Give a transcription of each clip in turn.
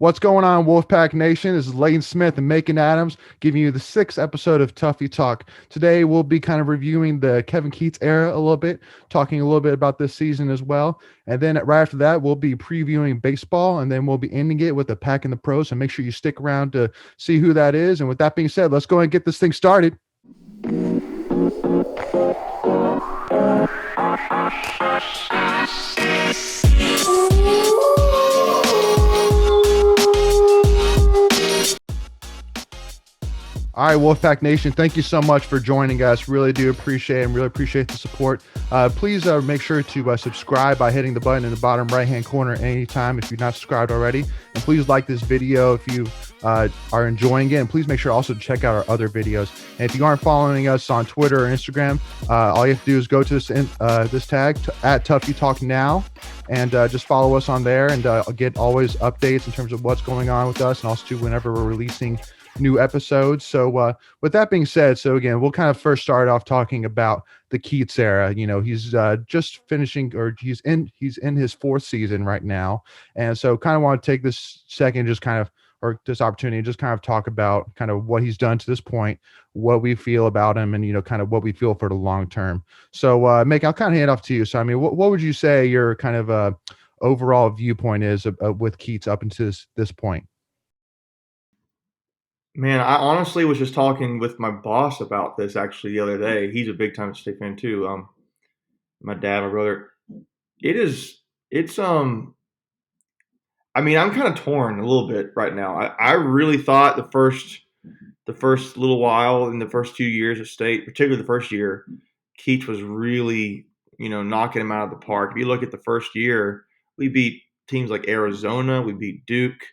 What's going on, Wolfpack Nation? This is Layton Smith and Macon Adams giving you the sixth episode of Tuffy Talk. Today, we'll be kind of reviewing the Kevin Keatt era a little bit, talking a little bit about this season as well. And then right after that, we'll be previewing baseball, and then we'll be ending it with a pack in the pros. So make sure you stick around to see who that is. And with that being said, let's go ahead and get this thing started. All right, Wolfpack Nation, thank you so much for joining us. Really do appreciate and really appreciate the support. Please make sure to subscribe by hitting the button in the bottom right-hand corner anytime if you're not subscribed already. And please like this video if you are enjoying it. And please make sure also to check out our other videos. And if you aren't following us on Twitter or Instagram, all you have to do is go to this tag at Tuffy Talk Now, and just follow us on there, and get always updates in terms of what's going on with us, and also whenever we're releasing new episodes. So with that being said, so again, we'll kind of first start off talking about the Keatts era. You know, he's just finishing, or he's in his fourth season right now. And so kind of want to take this second, just kind of, or this opportunity, just kind of talk about kind of what he's done to this point, what we feel about him, and, you know, kind of what we feel for the long term. So Mick, I'll kind of hand off to you. So, I mean, what would you say your kind of overall viewpoint is with Keatts up until this point? Man, I honestly was just talking with my boss about this actually the other day. He's a big time State fan too. My dad, my brother. It's I mean, I'm kind of torn a little bit right now. I really thought the first little while in the first 2 years at State, particularly the first year, Keach was really, knocking him out of the park. If you look at the first year, we beat teams like Arizona, we beat Duke,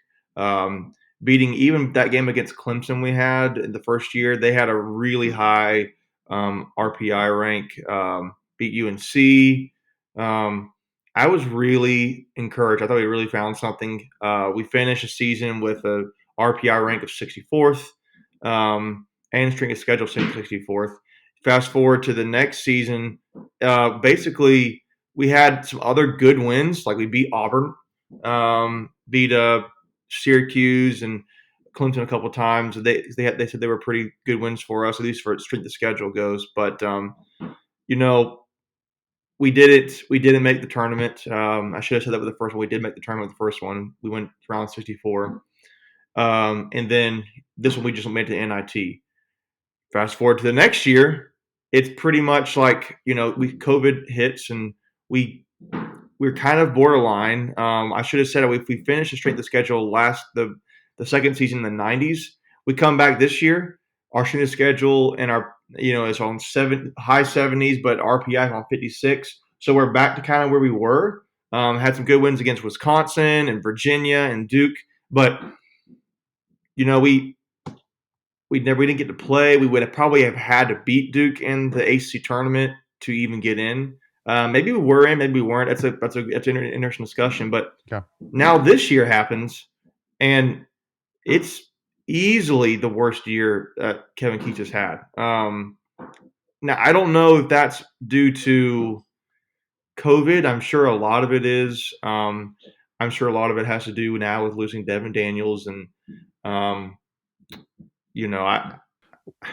beating even that game against Clemson we had in the first year. They had a really high RPI rank, beat UNC. I was really encouraged. I thought we really found something. We finished the season with a RPI rank of 64th, and strength of schedule 64th. Fast forward to the next season, basically we had some other good wins, like we beat Auburn, beat Syracuse and Clemson a couple of times. They said they were pretty good wins for us, at least for strength of schedule goes. But we did it. We didn't make the tournament. I should have said that with the first one. We did make the tournament with the first one. We went round 64. And then this one we just made to the NIT. Fast forward to the next year, it's pretty much like, COVID hits and we're kind of borderline. I should have said if we finished the strength of schedule the second season in the 90s, we come back this year, our strength of schedule and our is on high 70s, but RPI on 56. So we're back to kind of where we were. Had some good wins against Wisconsin and Virginia and Duke, but we didn't get to play. We would have probably have had to beat Duke in the ACC tournament to even get in. Maybe we were in, maybe we weren't. That's an interesting discussion. But Now this year happens, and it's easily the worst year that Kevin Keatt has had. Now I don't know if that's due to COVID. I'm sure a lot of it is. I'm sure a lot of it has to do now with losing Devin Daniels and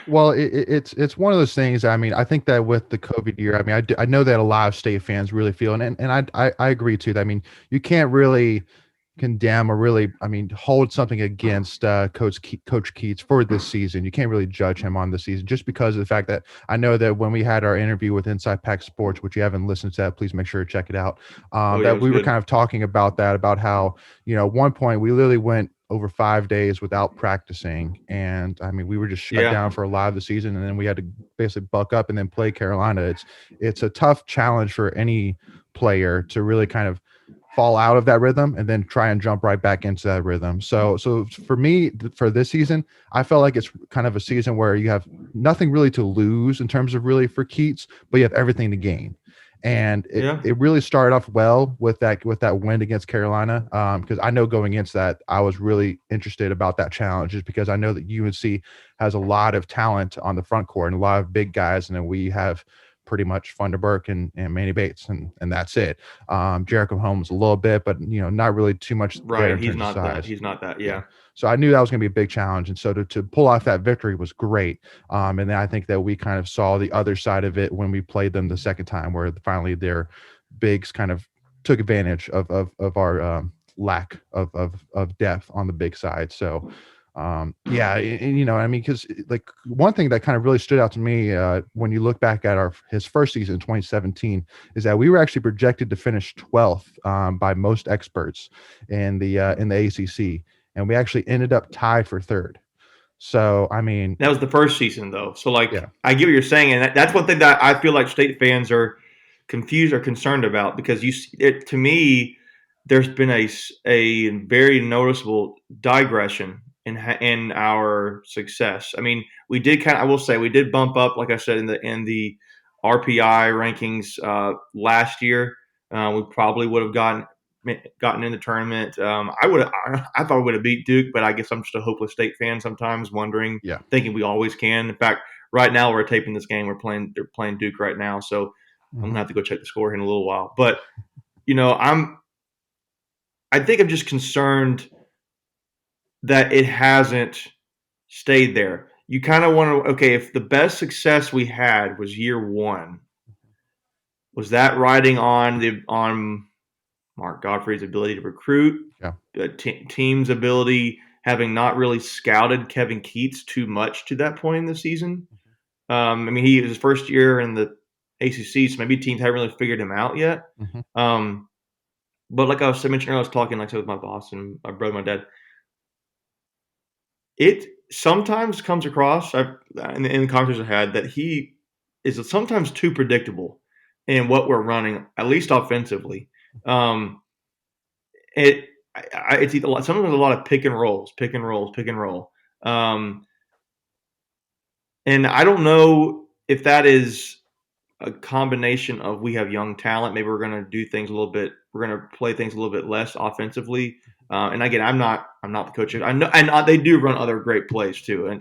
Well, it's one of those things. I mean, I think that with the COVID year, I mean, I know that a lot of State fans really feel, and I agree too. That, I mean, you can't really condemn or really, I mean, hold something against Coach Keatts for this season. You can't really judge him on the season just because of the fact that I know that when we had our interview with Inside Pack Sports, which you haven't listened to that, please make sure to check it out. That we were kind of talking about that, about how, at one point we literally went over 5 days without practicing. And I mean, we were just shut down for a lot of the season. And then we had to basically buck up and then play Carolina. It's a tough challenge for any player to really kind of fall out of that rhythm and then try and jump right back into that rhythm. So for me, for this season, I felt like it's kind of a season where you have nothing really to lose in terms of really for Keatts, but you have everything to gain. And it really started off well with that win against Carolina, because I know going into that, I was really interested about that challenge, just because I know that UNC has a lot of talent on the front court and a lot of big guys, and then we have pretty much Funderburk and Manny Bates, and that's it. Jericho Holmes a little bit, but not really too much there Right. in He's terms of not that. size. He's not that. Yeah. Yeah. So I knew that was going to be a big challenge, and so to pull off that victory was great. And then I think that we kind of saw the other side of it when we played them the second time, where finally their bigs kind of took advantage of our lack of depth on the big side. So yeah, I mean, because like one thing that kind of really stood out to me when you look back at his first season, 2017, is that we were actually projected to finish 12th by most experts in the ACC, and we actually ended up tied for third. So I mean, That was the first season, though. So, like, yeah, I get what you're saying, and that's one thing that I feel like State fans are confused or concerned about because to me, there's been a very noticeable digression in our success. I mean, I will say, we did bump up, like I said, in the RPI rankings last year. We probably would have gotten in the tournament. I thought we would have beat Duke, but I guess I'm just a hopeless State fan sometimes, wondering, yeah, thinking we always can. In fact, right now we're taping this game. They're playing Duke right now, so I'm hmm gonna have to go check the score here in a little while. But I think I'm just concerned that it hasn't stayed there. You kind of want to, okay, if the best success we had was year one, was that riding on Mark Godfrey's ability to recruit, yeah, the team's ability, having not really scouted Kevin Keatts too much to that point in the season? I mean, he was his first year in the ACC, so maybe teams haven't really figured him out yet. hmm Um, but like I mentioned earlier, I was talking, like I said, with my boss and my brother, my dad. It sometimes comes across in the conversations I had that he is sometimes too predictable in what we're running, at least offensively. Um, it it's either sometimes a lot of pick and rolls, pick and rolls, pick and roll. Um, and I don't know if that is a combination of we have young talent. Maybe we're going to do things a little bit. We're going to play things a little bit less offensively. And again, I'm not the coach. I know, and they do run other great plays too.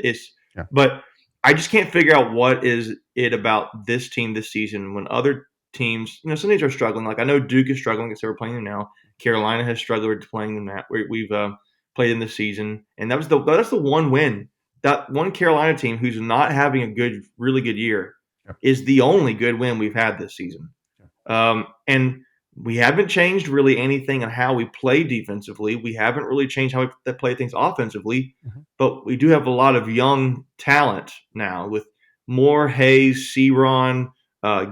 yeah, But I just can't figure out what is it about this team this season when other teams, some teams are struggling. Like I know Duke is struggling because they were playing them now. Carolina has struggled with playing them. We've played in this season, and that's the one win. That one Carolina team who's not having a really good year yeah, is the only good win we've had this season. And we haven't changed really anything on how we play defensively. We haven't really changed how we play things offensively, hmm but we do have a lot of young talent now with Moore, Hayes, Ceron,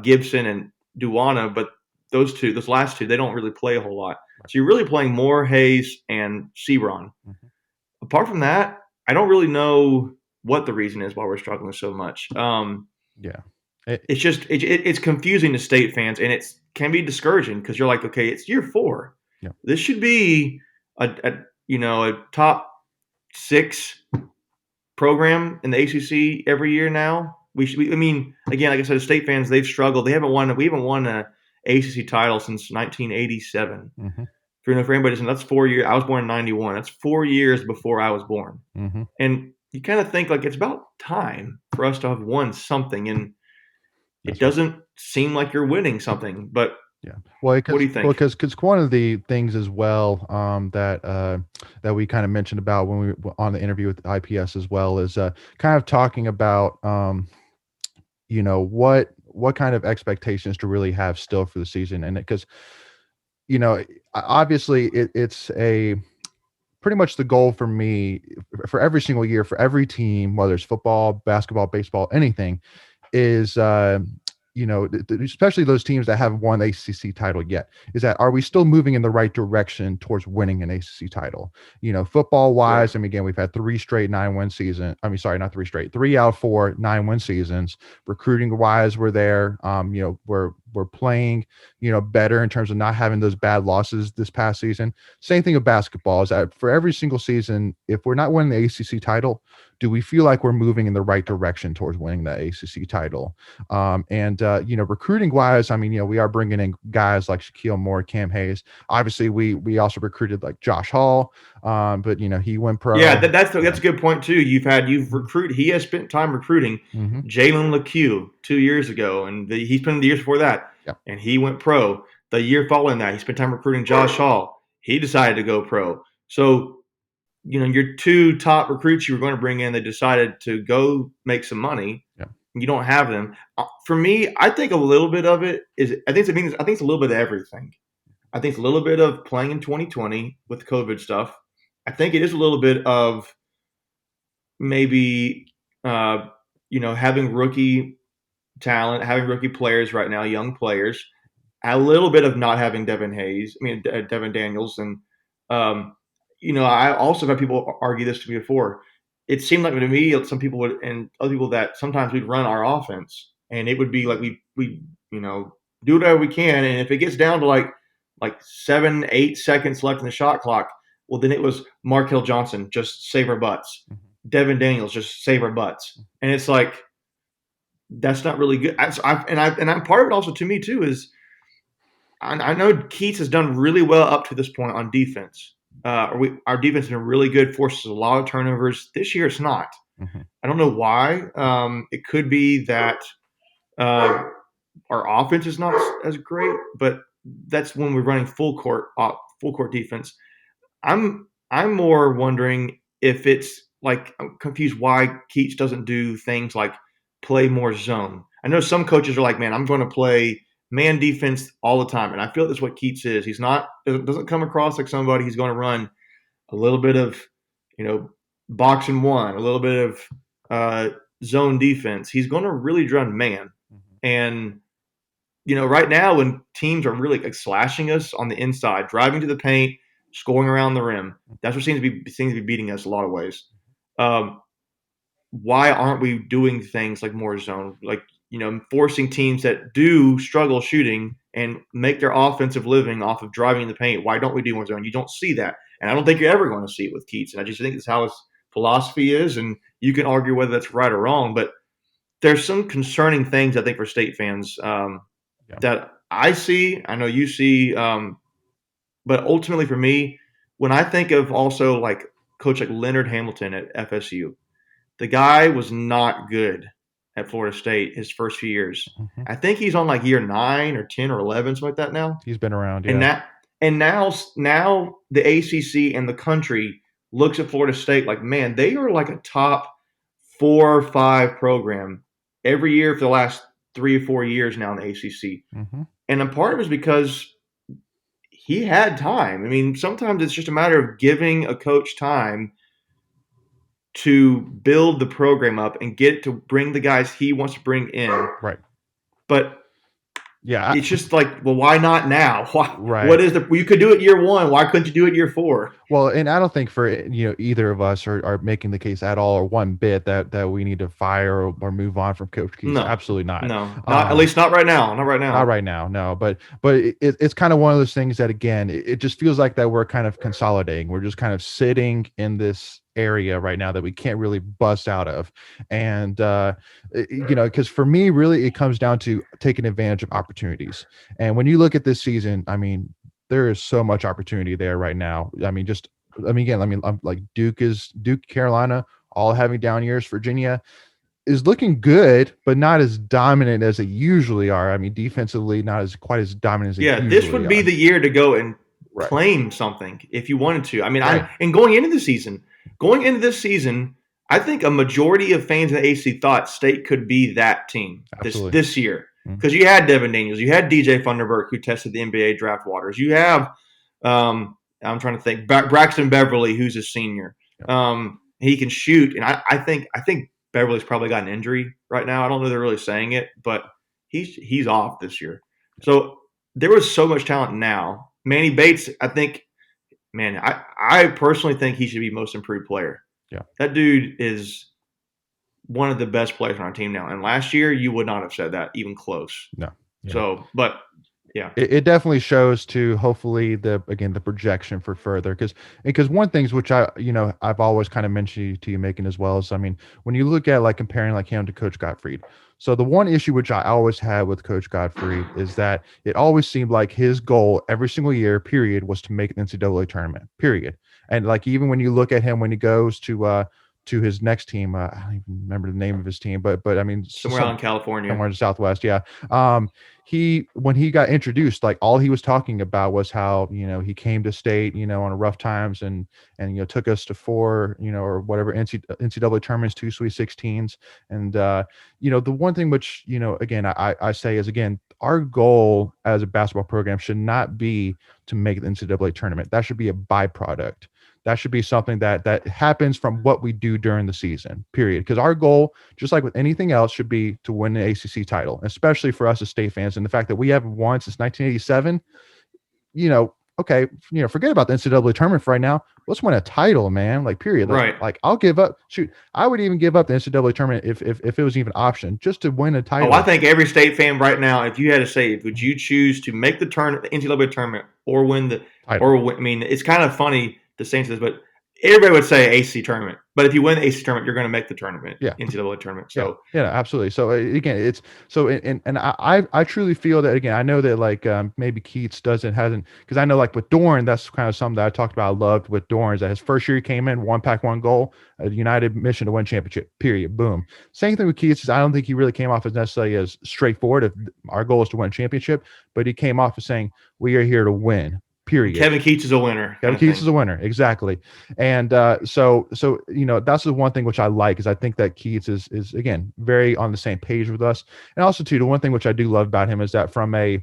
Gibson, and Duana. But those last two, they don't really play a whole lot. right, So you're really playing Moore, Hayes, and Ceron. hmm Apart from that, I don't really know what the reason is why we're struggling so much. yeah, it, It's confusing to State fans, and it can be discouraging because you're like, okay, it's year four. yeah, This should be a top six program in the ACC every year now. I mean, again, like I said, State fans, they've struggled. We haven't won a ACC title since 1987. hmm For anybody listening, that's 4 years. I was born in '91. That's 4 years before I was born. hmm And you kind of think like it's about time for us to have won something, and it that's right. doesn't seem like you're winning something. But Yeah. Well, what do because you think? one of the things as well that we kind of mentioned about when we were on the interview with IPS as well is kind of talking about what kind of expectations to really have still for the season, and because obviously it's a pretty much the goal for me for every single year for every team, whether it's football, basketball, baseball, anything, is especially those teams that haven't won the ACC title yet, is that are we still moving in the right direction towards winning an ACC title? Football Right. wise, I mean, again, we've had 3 straight 9-win season. I mean, sorry, not 3 straight, 3 out of 4 9-win seasons. Recruiting wise, we're there. We're we're playing, better in terms of not having those bad losses this past season. Same thing with basketball is that for every single season, if we're not winning the ACC title, do we feel like we're moving in the right direction towards winning the ACC title? Recruiting wise, I mean, we are bringing in guys like Shaquille Moore, Cam Hayes. Obviously, we also recruited like Josh Hall, but he went Yeah, pro. that's a good point too. You've recruited. He has spent time recruiting Mm-hmm. Jalen LeCue 2 years ago, and he spent the years before that, Yeah. and he went pro. The year following that, he spent time recruiting Josh Hall. He decided to go pro. So your two top recruits you were going to bring in, they decided to go make some money. Yeah. You don't have them. For me, I think a little bit of it is. I think it's a little bit of everything. I think it's a little bit of playing in 2020 with COVID stuff. I think it is a little bit of maybe having rookie talent, having rookie players right now, young players. A little bit of not having Devin Daniels, and I also have had people argue this to me before. It seemed like to me, some people would, and other people, that sometimes we'd run our offense, and it would be like we do whatever we can, and if it gets down to like 7-8 seconds left in the shot clock, well then it was Markel Johnson, just save our butts. Mm-hmm. Devin Daniels, just save our butts, and it's like that's not really good. I'm part of it also to me too is I know Keatts has done really well up to this point on defense. Our defense has been really good, forces a lot of turnovers. This year, it's not. Mm-hmm. I don't know why. It could be that our offense is not as great, but that's when we're running full court defense. I'm more wondering if it's like I'm confused why Keatts doesn't do things like play more zone. I know some coaches are like, man, I'm going to play man defense all the time, and I feel that's what Keatts is. He's not doesn't come across like somebody who's going to run a little bit of box and one, a little bit of zone defense. He's going to really run man, Mm-hmm. and right now when teams are really like slashing us on the inside, driving to the paint, scoring around the rim, that's what seems to be beating us a lot of ways. Um, why aren't we doing things like more zone, like forcing teams that do struggle shooting and make their offensive living off of driving the paint? Why don't we do more zone? You don't see that, and I don't think you're ever going to see it with Keatts. And I just think that's how his philosophy is, and you can argue whether that's right or wrong, but there's some concerning things I think for state fans. Yeah. That I see, I know you see, but ultimately for me, when I think of also like coach like Leonard Hamilton at FSU, the guy was not good at Florida State his first few years. Mm-hmm. I think he's on like year 9 or 10 or 11, something like that now. He's been around, And yeah. now the ACC and the country looks at Florida State like, man, they are like a top 4 or 5 program every year for the last 3 or 4 years now in the ACC. Mm-hmm. And a part of it is because he had time. I mean, sometimes it's just a matter of giving a coach time to build the program up and get to bring the guys he wants to bring in. Right. But yeah, it's just like, well, why not now? Why? Right. What is you could do it year 1? Why couldn't you do it year 4? Well, and I don't think for either of us are making the case at all or one bit that we need to fire or move on from Coach Keatt. No, Absolutely not. No, not at least not right now. Not right now. Not right now. No, but it's kind of one of those things that again, it just feels like that we're kind of consolidating. We're just kind of sitting in this area right now that we can't really bust out of, and because for me, really, it comes down to taking advantage of opportunities. And when you look at this season, I mean, there is so much opportunity there right now. I'm like Duke, Carolina, all having down years. Virginia is looking good, but not as dominant as they usually are. I mean, defensively, not as quite as dominant as they usually this would be are. the year to go and Right. claim something if you wanted to. I mean, Right. going into this season, I think a majority of fans in the AC thought State could be that team this year. Because you had Devin Daniels, you had DJ Funderburk, who tested the NBA draft waters. You have, I'm trying to think, Braxton Beverly, who's a senior. He can shoot, and I think Beverly's probably got an injury right now. I don't know if they're really saying it, but he's off this year. So there was so much talent now. Manny Bates, I think, man, I personally think he should be most improved player. Yeah. That dude is one of the best players on our team now. And last year, you would not have said that even close. No. Yeah. So, but yeah, It definitely shows to hopefully the projection for further because one things which I've always kind of mentioned to you making as well is I mean when you look at like comparing like him to Coach Gottfried. So the one issue which I always had with Coach Gottfried is that it always seemed like his goal every single year period was to make the NCAA tournament period. And like even when you look at him when he goes to his next team, I don't even remember the name of his team, but I mean somewhere out in California. somewhere in the Southwest, yeah. He when he got introduced, like all he was talking about was how he came to state on rough times and took us to four or whatever NCAA tournaments, two Sweet 16s, and the one thing which again I say is again our goal as a basketball program should not be to make the NCAA tournament. That should be a byproduct. That should be something that happens from what we do during the season, period. Because our goal, just like with anything else, should be to win the ACC title, especially for us as state fans. And the fact that we haven't won since 1987, okay, forget about the NCAA tournament for right now. Let's win a title, man. Like, period. Right. Like I'll give up. Shoot, I would even give up the NCAA tournament if it was even an option just to win a Oh, I title. think every state fan right now, if you had to say, would you choose to make the NCAA tournament, or win the, Title. I mean, it's kind of funny to say this, but everybody would say ACC tournament. But if you win the ACC tournament, you're going to make the tournament, Yeah. NCAA tournament. Yeah, So yeah, absolutely. So again, it's so and I truly feel that again. I know that like maybe Keatts hasn't because I know like with Dorn, that's kind of something that I talked about. I loved with Dorn is that his first year he came in, one pack, one goal, a United mission to win championship. Period. Boom. Same thing with Keatts is I don't think he really came off as necessarily as straightforward. If our goal is to win a championship, but he came off as saying we are here to win. Period. Kevin Keatt is a winner, kind Kevin of Keatt thing. is a winner, exactly, and so that's the one thing which I like is I think that Keats is again very on the same page with us, and also too the one thing which I do love about him is that from a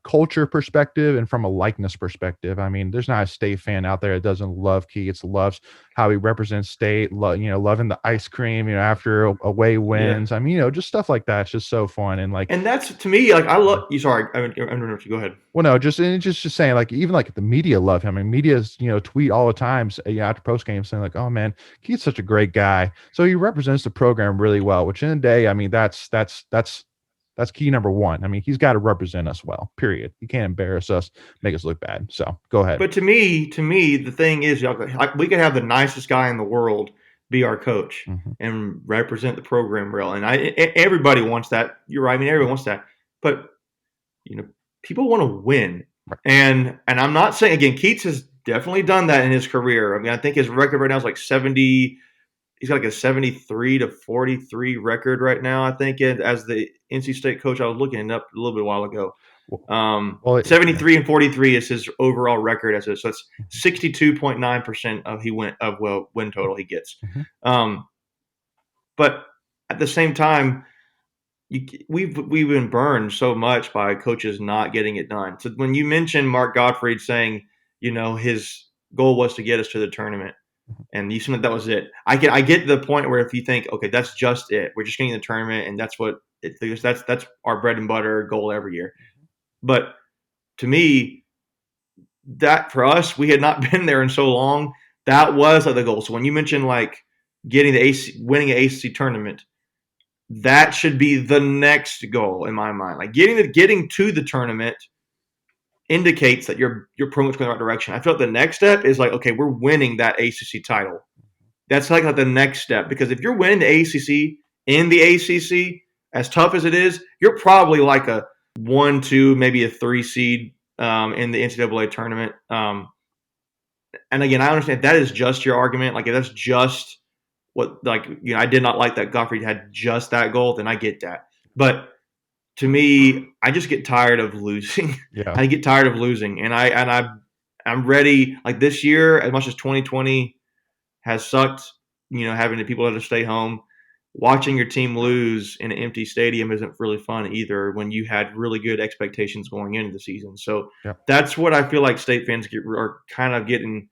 culture perspective and from a likeness perspective, I mean, there's not a state fan out there that doesn't love Keats, loves how he represents state, loving the ice cream, after away Yeah. wins. I mean, just stuff like that. It's just so fun and like And that's, to me, like, I love you. Sorry, I don't know if you go ahead. well, no, just saying, like even like the media love him. I mean, media's tweet all the time after post game saying like, "Oh man, he's such a great guy." So he represents the program really well. Which in the day, I mean, that's key number one. I mean, he's got to represent us well. Period. He can't embarrass us, make us look bad. So go ahead. But to me, the thing is, like, we could have the nicest guy in the world be our coach Hmm. and represent the program well, and everybody wants that. You're right. I mean, everyone wants that, but you know, people want to win, Right. and I'm not saying again, Keatts has definitely done that in his career. I mean, I think his record right now is like 70. He's got like a 73-43 record right now. I think as the NC State coach, I was looking it up a little bit a while ago. Well, yeah. 73-43 is his overall record as so it's 62.9% of win total he gets. Hmm. Um, but at the same time, we've been burned so much by coaches not getting it done. So when you mentioned Mark Gottfried saying, his goal was to get us to the tournament, and you said that was it. I get the point where if you think, okay, that's just it, we're just getting the tournament, and that's what that's our bread and butter goal every year. But to me, that for us, we had not been there in so long. That was like the goal. So when you mentioned like getting winning an ACC tournament, that should be the next goal in my mind. Like getting to the tournament indicates that your program's going in the right direction. I feel like the next step is like, okay, we're winning that ACC title. That's like the next step, because if you're winning the ACC in the ACC, as tough as it is, you're probably like a 1, 2, maybe a 3 seed in the NCAA tournament. And again, I understand that is just your argument. Like if that's just what, like, I did not like that Gottfried had just that goal, then I get that. But to me, I just get tired of losing. Yeah. I get tired of losing, and I'm ready. Like this year, as much as 2020 has sucked, having the people to stay home. Watching your team lose in an empty stadium isn't really fun either when you had really good expectations going into the season. So Yeah. that's what I feel like state fans are kind of getting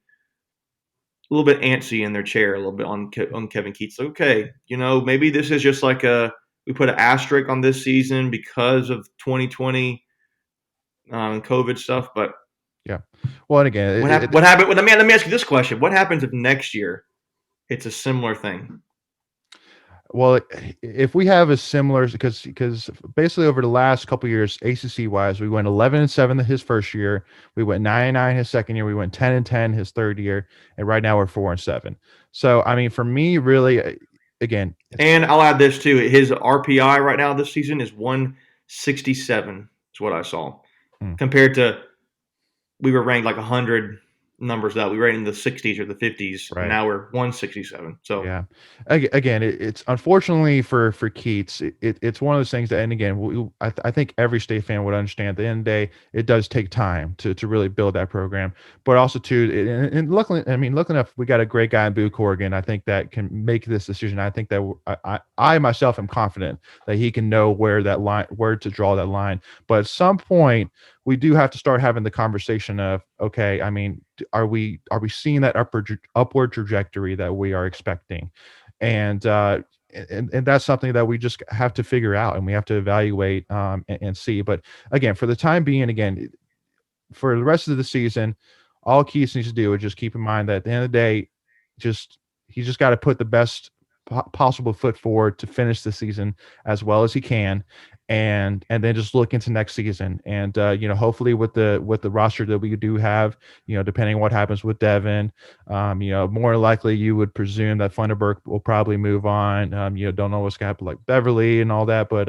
a little bit antsy in their chair a little bit on Kevin Keatt. Okay, maybe this is just like we put an asterisk on this season because of 2020 COVID stuff. But Yeah. Well, and again, what happened? Let me ask you this question: what happens if next year it's a similar thing? Well, if we have a similar, because basically over the last couple of years, ACC wise, we went 11-7 his first year, we went 9-9 his second year, we went 10-10 his third year, and right now we're 4-7. So I mean, for me, really, again, it's And I'll add this too. His RPI right now this season is 167. Is what I saw. mm, Compared to we were ranked like 100 numbers up. We were in the 60s or the 50s, and right. now we're 167. So Yeah. Again, it's unfortunately for Keatts, it's one of those things that, and again, I think every state fan would understand. At the end of the day, it does take time to really build that program, but also too, and luckily, I mean, luckily enough, we got a great guy in Boo Corrigan. I think that can make this decision. I think that I myself am confident that he can know where to draw that line. But at some point, we do have to start having the conversation of, okay, I mean, are we seeing that upward trajectory that we are expecting? And and that's something that we just have to figure out, and we have to evaluate, and see. But again, for the time being, again, for the rest of the season, all Keith needs to do is just keep in mind that at the end of the day, just he's just got to put the best possible foot forward to finish the season as well as he can, and then just look into next season. And hopefully with the roster that we do have, depending on what happens with Devin, more likely you would presume that Funderburk will probably move on. Don't know what's gonna happen like Beverly and all that, but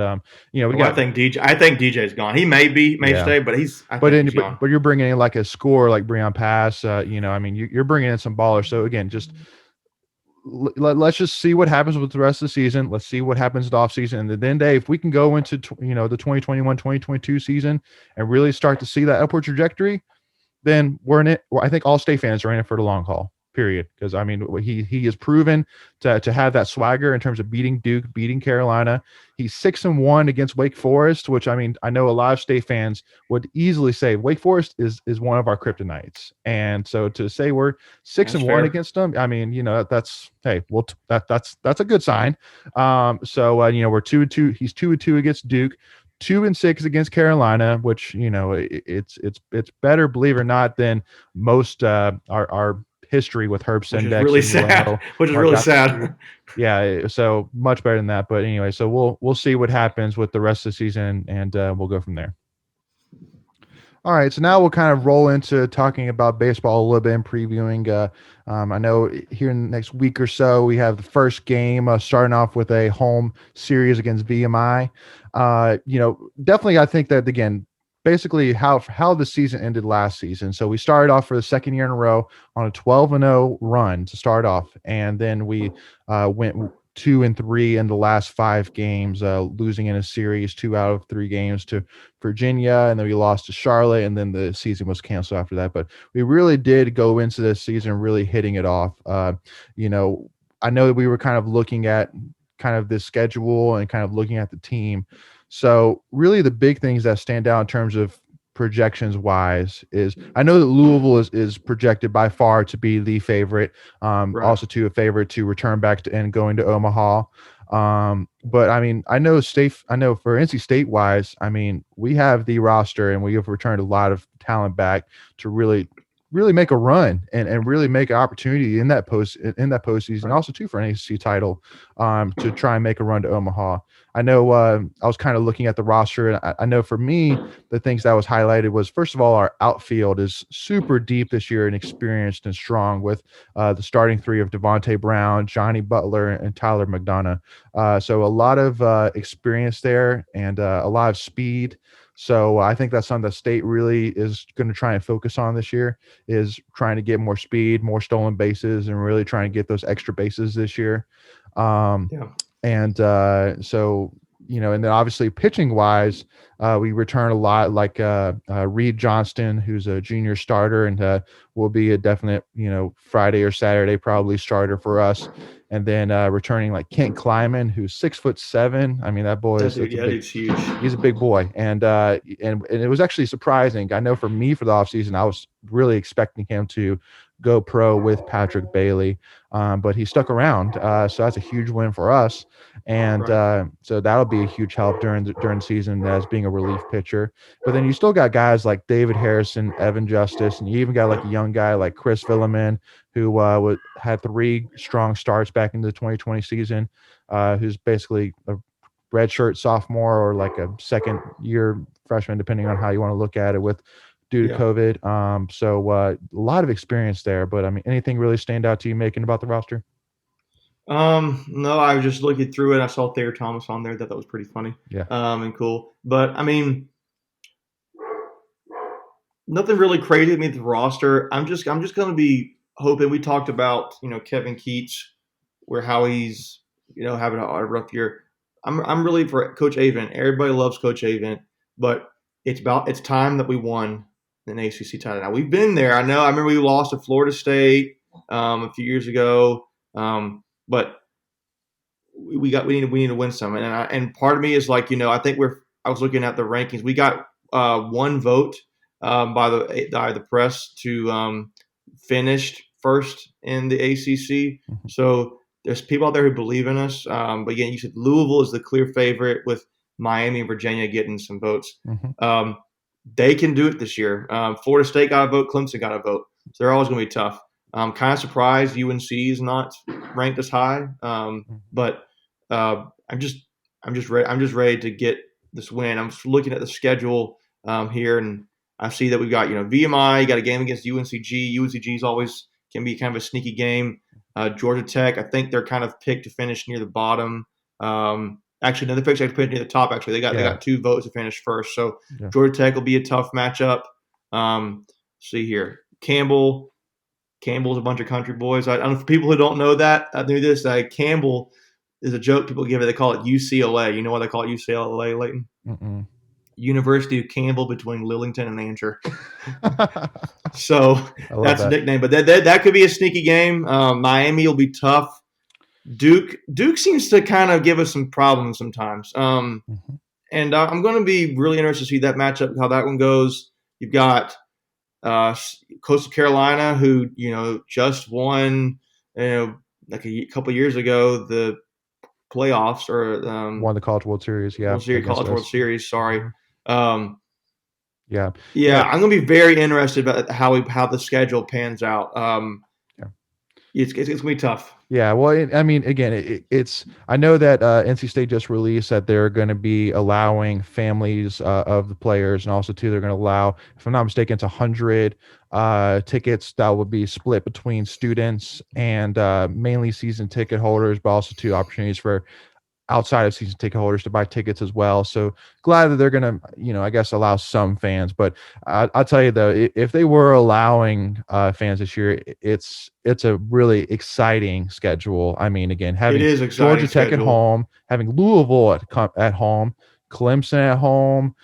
we oh, I got, think DJ. I think DJ's gone. He may yeah. stay, but he's. I But think in he's gone. but you're bringing in like a score like Breon Pass, I mean, you're bringing in some ballers. So again, just let's just see what happens with the rest of the season. Let's see what happens in the off season, and then if we can go into the 2021-2022 season and really start to see that upward trajectory, then we're in it. Well, I think all state fans are in it for the long haul. Period. Because I mean, he has proven to have that swagger in terms of beating Duke, beating Carolina. He's 6-1 against Wake Forest, which I mean, I know a lot of state fans would easily say Wake Forest is one of our kryptonites. And so to say we're six That's and one fair. against them, I mean, that's hey, well, that's a good sign. So we're 2-2. He's 2-2 against Duke. 2-6 against Carolina, which it's better, believe it or not, than most our history with Herb Which is Sendex really and sad. UNO, Which is Mark really Gottlieb. sad. Yeah, so much better than that. But anyway, so we'll see what happens with the rest of the season, and we'll go from there. All right, so now we'll kind of roll into talking about baseball a little bit and previewing. I know here in the next week or so, we have the first game starting off with a home series against VMI. Definitely, I think that again, basically how the season ended last season. So we started off for the second year in a row on a 12-0 run to start off, and then we went 2-3 in the last 5 games, losing in a series 2 out of 3 games to Virginia, and then we lost to Charlotte, and then the season was canceled after that. But we really did go into this season really hitting it off. You know, I know that we were kind of looking at kind of this schedule and kind of looking at the team. So really the big things that stand out in terms of projections wise is I know that Louisville is projected by far to be the favorite, Right. also to a favorite to return back to and going to Omaha. But I mean, I know for NC State wise, I mean, we have the roster and we have returned a lot of talent back to really make a run and really make an opportunity in that postseason, Right. also too for an ACC title, to try and make a run to Omaha. I know I was kind of looking at the roster, and I know for me, the things that was highlighted was first of all, our outfield is super deep this year and experienced and strong with the starting three of Devontae Brown, Johnny Butler, and Tyler McDonough. So a lot of experience there and a lot of speed. So I think that's something that State really is going to try and focus on this year, is trying to get more speed, more stolen bases, and really trying to get those extra bases this year. Um, Yeah. and so and then obviously pitching wise, we return a lot like Reed Johnston, who's a junior starter and will be a definite Friday or Saturday probably starter for us. And then returning like Kent Kleiman, who's 6'7". I mean, that boy That is dude. that's a Yeah, that big dude's huge. he's a big boy. And it was actually surprising. I know for me for the offseason, I was really expecting him to go pro with Patrick Bailey, but he stuck around. So that's a huge win for us. And Right. so that'll be a huge help during the season as being a relief pitcher. But then you still got guys like David Harrison, Evan Justice, and you even got like a young guy like Chris Villaman, who had 3 strong starts back in the 2020 season, who's basically a redshirt sophomore or like a second year freshman, depending on how you want to look at it, with due to Yeah. COVID. So a lot of experience there. But I mean, anything really stand out to you making about the roster? No, I was just looking through it. I saw Thayer Thomas on there. That was pretty funny, Yeah. and cool. But I mean, nothing really crazy with the roster. I'm just gonna be hoping. We talked about Kevin Keatt, where how he's having a rough year. I'm really for Coach Avent. Everybody loves Coach Avent, but it's time that we won an ACC title. Now we've been there. I know. I remember we lost to Florida State a few years ago, but we need to win some. And part of me is like I think I was looking at the rankings. We got one vote by the press to finish first in the ACC. Mhm. So there's people out there who believe in us. But again, you said Louisville is the clear favorite with Miami and Virginia getting some votes. Mhm. Um, they can do it this year. Florida State got a vote. Clemson got a vote. So they're always going to be tough. I'm kind of surprised UNC is not ranked as high, Mhm. but I'm just ready. I'm just ready to get this win. I'm just looking at the schedule here, and I see that we've got VMI. You got a game against UNCG. UNCG is always can be kind of a sneaky game. Georgia Tech, I think they're kind of picked to finish near the bottom. Actually, no, they're picked to finish near the top. Actually, they Yeah. got 2 votes to finish first. So Yeah. Georgia Tech will be a tough matchup. See here, Campbell's a bunch of country boys. I don't know for people who don't know that. I knew this. Campbell is a joke people give it. They call it UCLA. You know why they call it UCLA, Leighton? Mm-mm. University of Campbell between Lillington and Ancher. I So love that's a that. nickname. But that could be a sneaky game. Miami will be tough. Duke seems to kind of give us some problems sometimes. Mhm. And I'm going to be really interested to see that matchup, how that one goes. You've got Coastal Carolina, who just won, like a couple years ago, the playoffs or Won the College World Series, yeah, World Series, against College World us. Series. Sorry. Mhm. Um, Yeah. yeah, Yeah. I'm gonna be very interested about how the schedule pans out. Yeah. It's gonna be tough. Yeah, well, I mean, again, it's I know that NC State just released that they're going to be allowing families of the players, and also too they're going to allow, if I'm not mistaken, it's 100 tickets that will be split between students and mainly season ticket holders, but also two opportunities for outside of season ticket holders to buy tickets as well. So glad that they're going to, I guess, allow some fans. But I'll tell you though, if they were allowing fans this year, it's a really exciting schedule. I mean, again, It having is exciting Georgia Tech at schedule home, having Louisville at home, Clemson at home.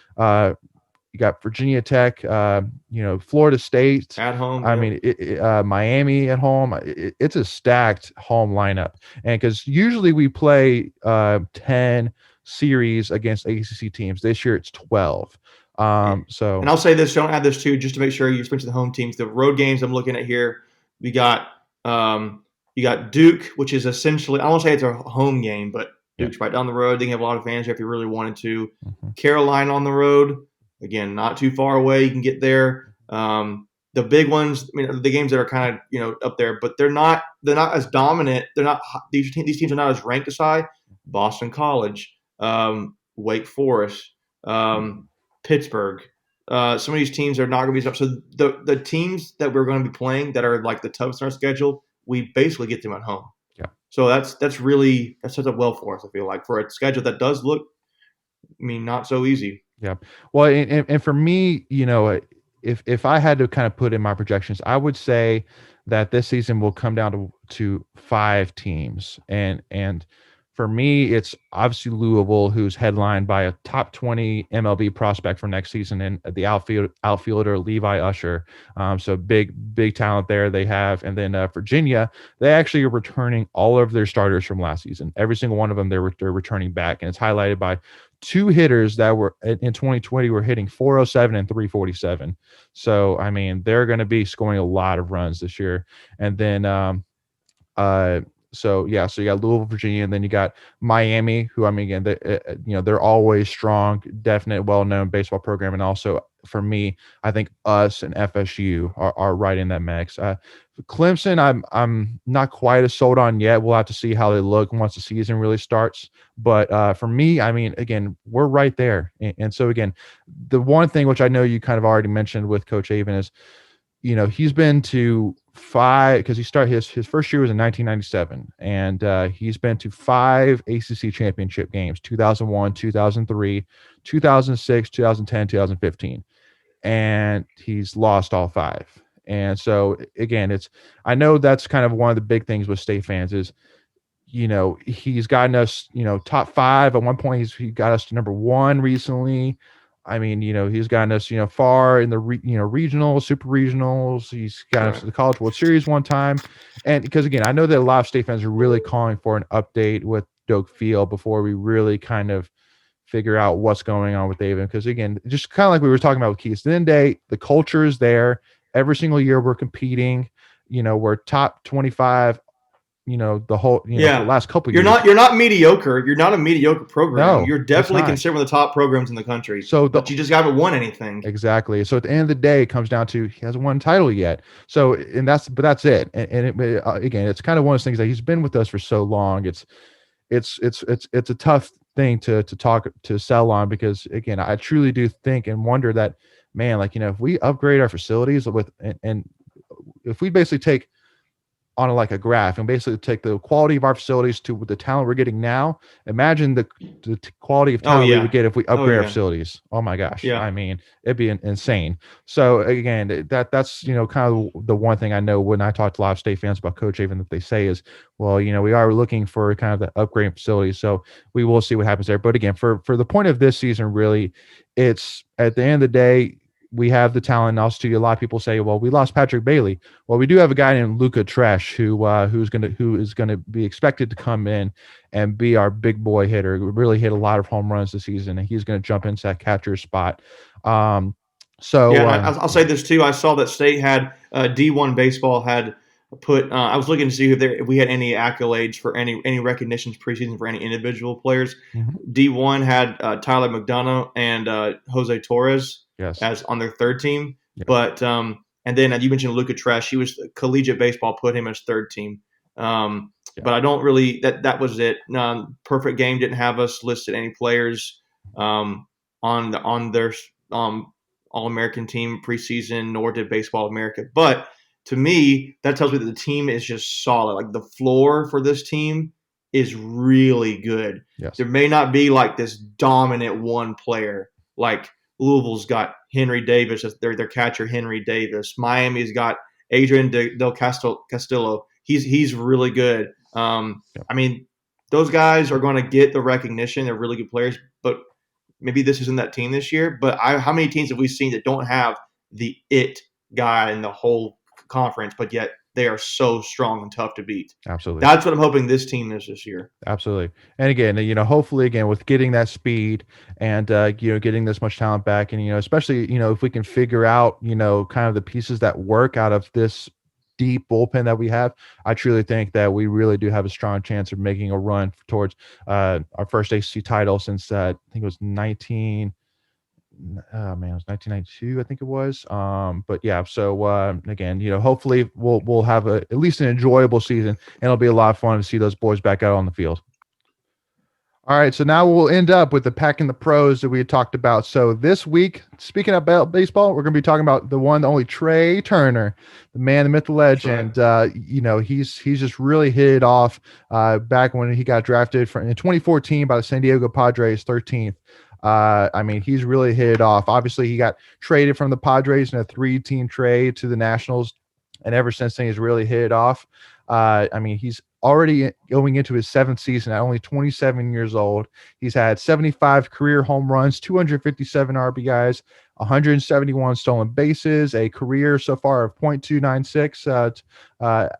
You got Virginia Tech, Florida State. at home. I Yep. mean, Miami at home. It's a stacked home lineup, and because usually we play 10 series against ACC teams. This year it's 12. And, and So I'll say this, don't add this too, just to make sure you mention the home teams. The road games I'm looking at here, we got you got Duke, which is essentially I won't say it's a home game, but yeah. Duke's right down the road. They can have a lot of fans if you really wanted to. Mhm. Carolina on the road, again, not too far away. You can get there. The big ones, I mean, the games that are kind of up there, but they're not as dominant. They're not these teams are not as ranked as high. Boston College, Wake Forest, Pittsburgh. Some of these teams are not going to be tough. So the teams that we're going to be playing that are like the toughest in our schedule, we basically get them at home. Yeah. So that sets up well for us. I feel like for a schedule that does look, I mean, not so easy. Yeah. Well, and for me, if I had to kind of put in my projections, I would say that this season will come down to 5 teams, and For me, it's obviously Louisville, who's headlined by a top 20 MLB prospect for next season, and the outfielder Levi Usher. So big talent there they have. And then Virginia, they actually are returning all of their starters from last season. Every single one of them, they're returning back, and it's highlighted by two hitters that were in 2020 were hitting 407 and 347. So I mean, they're going to be scoring a lot of runs this year. And then uh, so yeah, so you got Louisville, Virginia, and then you got Miami, who I mean, again, they're always strong, definite, well-known baseball program, and also for me, I think us and FSU are right in that mix. Clemson, I'm not quite as sold on yet. We'll have to see how they look once the season really starts. But for me, I mean, again, we're right there, and so again, the one thing which I know you kind of already mentioned with Coach Avon is he's been to five because he started his first year was in 1997, and he's been to five ACC championship games: 2001, 2003, 2006, 2010, 2015, and he's lost all five. And so again, it's I know that's kind of one of the big things with state fans is he's gotten us, top five. At one point, he got us to number one recently. I mean, he's gotten us, far in the regionals, super regionals. He's got us Right. to the College World Series one time, and because again, I know that a lot of state fans are really calling for an update with Doak Field before we really kind of figure out what's going on with David. Because again, just kind of like we were talking about with Keatts, at the end of the day, the culture is there. Every single year we're competing. We're top 25 the whole for the Yeah. last couple of You're years. not you're not mediocre. You're not a mediocre program. No, You're it's definitely not. considered one of the top programs in the country, So the but you just haven't won anything. exactly. So at the end of the day, it comes down to he hasn't won a title yet. So and that's it. And again, it's kind of one of those things that he's been with us for so long. It's a tough thing to talk to sell on because again, I truly do think and wonder that man, like if we upgrade our facilities with and if we basically take on like a graph and basically take the quality of our facilities to the talent we're getting now. Imagine the quality of Oh talent we would yeah. get if we Oh upgrade our yeah. facilities. Oh my gosh. Yeah. I mean, it'd be insane. So again, that's, kind of the one thing I know when I talk to a lot of state fans about Coach Avon that they say is, well, we are looking for kind of the upgrade facilities. So we will see what happens there. But again, for the point of this season, really, it's at the end of the day, we have the talent. Also, a lot of people say, well, we lost Patrick Bailey. Well, we do have a guy named Luca Tresh who is gonna be expected to come in and be our big boy hitter. Really hit a lot of home runs this season, and he's going to jump into that catcher spot. Um, Yeah, so and I'll say this too. I saw that State had D1 baseball had put. I was looking to see if we had any accolades for any recognitions preseason for any individual players. mhm, D1 had Tyler McDonough and Jose Torres yes, as on their third team, yes, but and then you mentioned Luca Tresh. He was collegiate baseball put him as third team. yeah, But I don't really that was it. Perfect Game didn't have us listed any players on their um, All American team preseason, nor did Baseball America. But to me, that tells me that the team is just solid. Like the floor for this team is really good. yes, There may not be like this dominant one player. Like Louisville's got Henry Davis, their catcher Henry Davis. Miami's got Adrian Del Castillo. He's really good. yeah, I mean, those guys are going to get the recognition. They're really good players, but maybe this isn't that team this year. But how many teams have we seen that don't have the it guy in the whole conference, but yet they are so strong and tough to beat? absolutely. That's what I'm hoping this team is this year. Absolutely. And again, hopefully again with getting that speed and getting this much talent back and especially, if we can figure out, kind of the pieces that work out of this deep bullpen that we have, I truly think that we really do have a strong chance of making a run towards our first ACC title since I think it was 19 oh man, it was 1992, I think it was. But yeah, so again, hopefully we'll have at least an enjoyable season, and it'll be a lot of fun to see those boys back out on the field. All right, so now we'll end up with the pack and the pros that we had talked about. So this week, speaking about baseball, we're going to be talking about the one, the only Trey Turner, the man, the myth, the That's right. legend. He's just really hit it off back when he got drafted in 2014 by the San Diego Padres, 13th. I mean, he's really hit it off. Obviously, he got traded from the Padres in a 3-team trade to the Nationals and ever since then he's really hit it off. I mean, he's already going into his seventh season at only 27 years old. He's had 75 career home runs, 257 RBIs, 171 stolen bases, a career so far of .296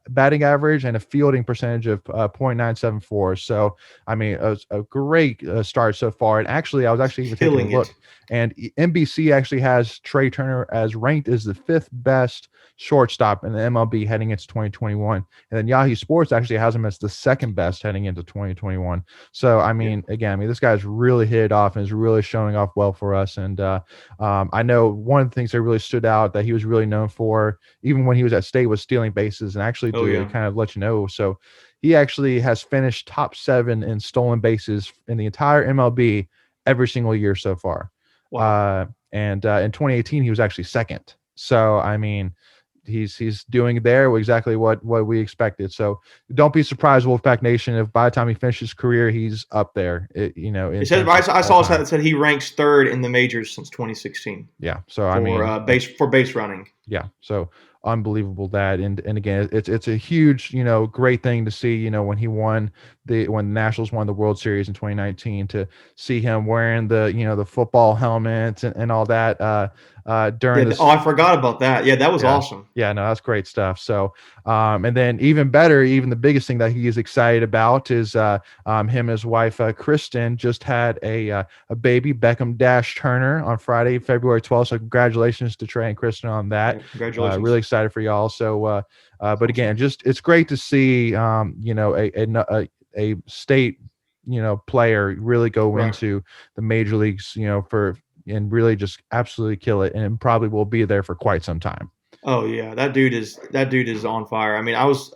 batting average, and a fielding percentage of .974. So, I mean, a great start so far. And actually, I was actually even taking a Killing it. look, and NBC actually has Trey Turner as ranked as the fifth best shortstop in the MLB heading into 2021. And then Yahoo Sports actually has him as the second best heading into 2021. So, I Yeah. mean, again, I mean, this guy's really hit it off and is really showing off well for us. And I know one of the things that really stood out that he was really known for, even when he was at State, was stealing bases. And actually, Oh to yeah. kind of let you know, so he actually has finished top 7 in stolen bases in the entire MLB every single year so far. Wow. And in 2018, he was actually second. So, I mean, he's doing there exactly what we expected. So don't be surprised, Wolfpack Nation, if by the time he finishes his career, he's up there. In It says terms of I all saw that time. it said he ranks third in the majors since 2016 Yeah. So I for mean, base running. yeah. So unbelievable that, and again, it's a huge, great thing to see. When when the Nationals won the World Series in 2019, to see him wearing the football helmet and all that during Yeah. this. Oh, I forgot about that. Yeah, that was Yeah. awesome. Yeah, no, that's great stuff. So, and then even better, even the biggest thing that he is excited about is him and his wife, Kristen, just had a baby, Beckham Dash Turner, on Friday, February 12th. So, congratulations to Trey and Kristen on that. Yeah, congratulations. Really excited for y'all. So, but Awesome. again, just it's great to see, a state, player really go Right. into the major leagues, and really just absolutely kill it, and probably will be there for quite some time. Oh yeah, that dude is on fire. I mean, that's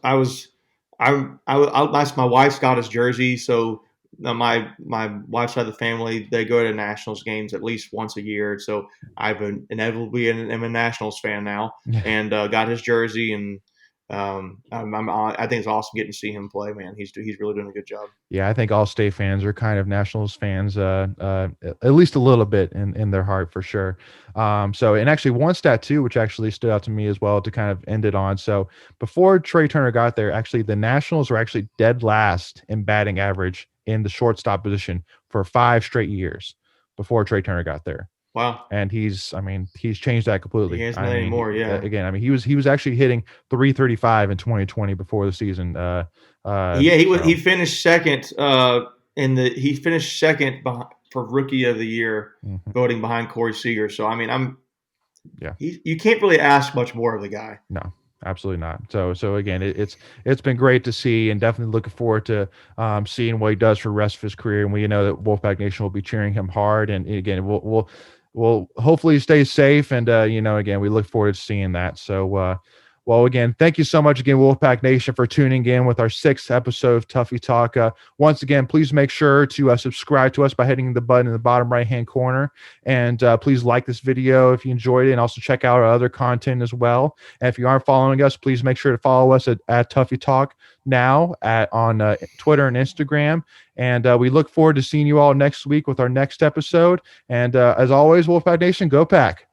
my wife's got his jersey, so my wife's side of the family, they go to Nationals games at least once a year. So I've been inevitably am a Nationals fan now, and got his jersey, and I think it's awesome getting to see him play. Man, he's really doing a good job. Yeah, I think all state fans are kind of Nationals fans, at least a little bit in their heart for sure. So, and actually one stat too, which actually stood out to me as well to kind of end it on. So before Trey Turner got there, actually the Nationals were actually dead last in batting average in the shortstop position for 5 straight years before Trey Turner got there. Wow, And he's changed that he completely. isn't I that mean, anymore. Yeah, again, I mean, he was actually hitting 335 in 2020 before the season. yeah, he So finished second he finished second for rookie of the year mhm. voting behind Corey Seager. So I mean, Yeah. you can't really ask much more of the guy. No, absolutely not. So again, it's been great to see, and definitely looking forward to seeing what he does for the rest of his career. And we know that Wolfpack Nation will be cheering him hard. And again, we'll hopefully stay safe. And again, we look forward to seeing that. So well, again, thank you so much again, Wolfpack Nation, for tuning in with our 6th episode of Tuffy Talk. Once again, please make sure to subscribe to us by hitting the button in the bottom right-hand corner. And please like this video if you enjoyed it, and also check out our other content as well. And if you aren't following us, please make sure to follow us at Tuffy Talk now on Twitter and Instagram. And we look forward to seeing you all next week with our next episode. And as always, Wolfpack Nation, go Pack.